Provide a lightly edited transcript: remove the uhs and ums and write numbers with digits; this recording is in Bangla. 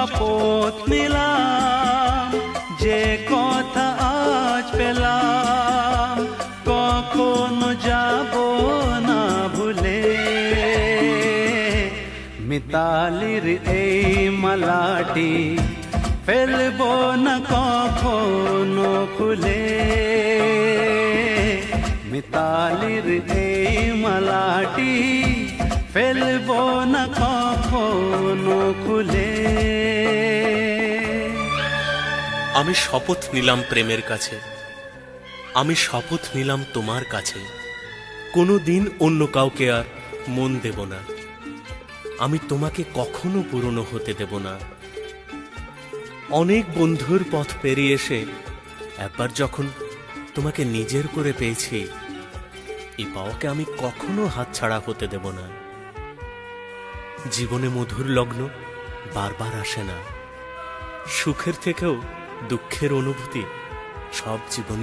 শপথ নিলাম, যে কথা আজ পেলাম কখনো যাব না ভুলে। মিতালির এই মালাটি ফেলবো না কখনো খুলে। মিতালির এই মালাটি ফেলবো না কখনো খুলে। আমি শপথ নিলাম প্রেমের কাছে, আমি শপথ নিলাম তোমার কাছে, কোনো দিন অন্য কাউকে আর মন দেব না। আমি তোমাকে কখনো পুরনো হতে দেব না। অনেক বন্ধুর পথ পেরিয়ে এসে একবার যখন তোমাকে নিজের করে পেয়েছি, এই পাওয়াকে আমি কখনো হাতছাড়া হতে দেব না। জীবনে মধুর লগ্ন বারবার আসে না, সুখের থেকেও দুঃখের অনুভূতি সব জীবনে